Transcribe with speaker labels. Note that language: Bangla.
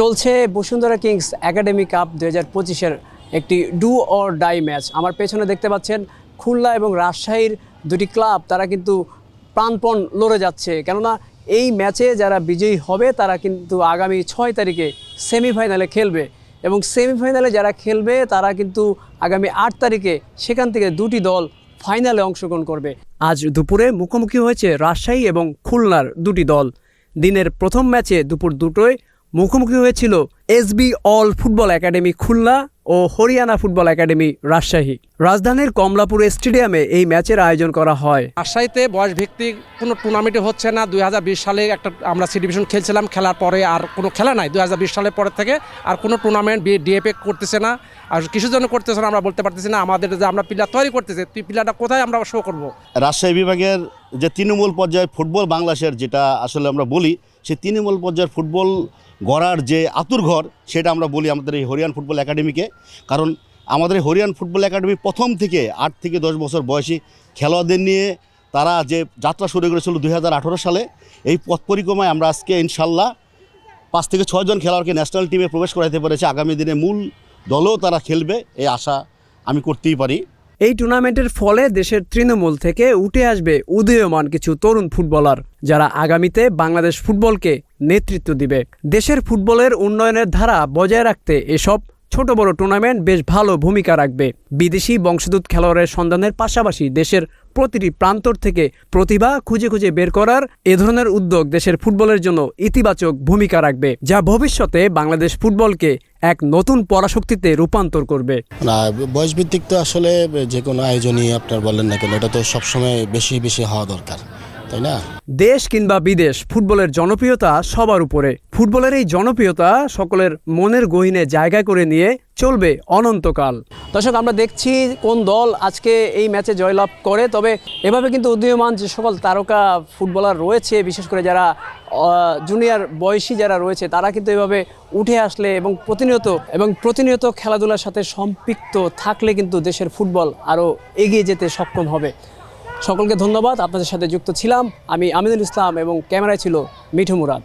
Speaker 1: চলছে বসুন্ধরা কিংস একাডেমি কাপ 2025-এর একটি ডু অর ডাই ম্যাচ। আমার পেছনে দেখতে পাচ্ছেন খুলনা এবং রাজশাহীর দুটি ক্লাব, তারা কিন্তু প্রাণপণ লড়ে যাচ্ছে। কেননা এই ম্যাচে যারা বিজয়ী হবে তারা কিন্তু আগামী 6 তারিখে সেমিফাইনালে খেলবে, এবং সেমিফাইনালে যারা খেলবে তারা কিন্তু আগামী 8 তারিখে সেখান থেকে দুটি দল ফাইনালে অংশগ্রহণ করবে। আজ দুপুরে মুখোমুখি হয়েছে রাজশাহী এবং খুলনার দুটি দল। দিনের প্রথম ম্যাচে দুপুর 2টোয় মুখোমুখি হয়েছিল SB all football academy Khulna ও হরিয়ানা ফুটবল একাডেমি রাজশাহী। রাজধানীর কমলাপুর স্টেডিয়ামে এই ম্যাচের আয়োজন করা হয়।
Speaker 2: রাজশাহীতে বয়স ভিত্তিক কোনো টুর্নামেন্টই হচ্ছে না। 2020 সালে একটা আমরা সি ডিভিশন খেলছিলাম, খেলার পরে আর কোনো খেলা নাই। 2020 সালের পরে থেকে আর কোনো টুর্নামেন্ট ডিএপে করতেছে না। আর কিছুর জন্য করতেছে না আমরা বলতে পারতেছি না। আমাদের যে আমরা প্লেয়ার তৈরি করতেছে, প্লেয়ারটা কোথায় আমরা শো করব?
Speaker 3: রাজশাহী বিভাগের যে তৃণমূল পর্যায়ের ফুটবল বাংলাদেশের যেটা আসলে আমরা বলি, সেই তৃণমূল পর্যায়ের ফুটবল গড়ার যে আতুরঘর, সেটা আমরা বলি আমাদের এই হরিয়ান ফুটবল একাডেমিকে। কারণ আমাদের এই হরিয়ান ফুটবল একাডেমি প্রথম থেকে 8 থেকে 10 বছর বয়সী খেলোয়াড়দের নিয়ে তারা যে যাত্রা শুরু করেছিল 2018 সালে, এই পথ পরিক্রমায় আমরা আজকে ইনশাল্লাহ 5 থেকে 6 জন খেলোয়াড়কে ন্যাশনাল টিমে প্রবেশ করাতে পেরেছে। আগামী দিনে মূল দলেও তারা খেলবে, এই আশা আমি করতেই পারি।
Speaker 1: এই টুর্নামেন্টের ফলে দেশের তৃণমূল থেকে উঠে আসবে উদীয়মান কিছু তরুণ ফুটবলার, যারা আগামীতে বাংলাদেশ ফুটবলকে নেতৃত্ব দিবে। দেশের ফুটবলের উন্নয়নের ধারা বজায় রাখতে এসব ছোট বড় টুর্নামেন্ট বেশ ভালো ভূমিকা রাখবে। বিদেশি বংশোদ্ভূত খেলোয়াড়ের সন্ধানের পাশাপাশি দেশের প্রতিটি প্রান্তর থেকে প্রতিভা খুঁজে খুঁজে বের করার এ ধরনের উদ্যোগ দেশের ফুটবলের জন্য ইতিবাচক ভূমিকা রাখবে, যা ভবিষ্যতে বাংলাদেশ ফুটবলকে এক নতুন পরাশক্তিতে রূপান্তর করবে।
Speaker 4: না, বয়সভিত্তিক তো আসলে যে কোনো আয়োজনই আপনার বলেন না কেন, এটা তো সবসময় বেশি বেশি হওয়া দরকার, তাই না?
Speaker 1: দেশ কিংবা বিদেশ, ফুটবলের জনপ্রিয়তা সবার উপরে। ফুটবলের এই জনপ্রিয়তা সকলের মনের গহীনে জায়গা করে নিয়ে চলবে অনন্তকাল। দর্শক, আমরা দেখছি কোন দল আজকে এই ম্যাচে জয়লাভ করে। তবে এভাবে কিন্তু উদীয়মান যে সকল তারকা ফুটবলার রয়েছে, বিশেষ করে যারা জুনিয়র বয়সী যারা রয়েছে, তারা কিন্তু এভাবে উঠে আসলে এবং প্রতিনিয়ত খেলাধুলার সাথে সম্পৃক্ত থাকলে কিন্তু দেশের ফুটবল আরও এগিয়ে যেতে সক্ষম হবে। সকলকে ধন্যবাদ। আপনাদের সাথে যুক্ত ছিলাম আমি আমিনুল ইসলাম এবং ক্যামেরায় ছিল মিঠু মুরাদ।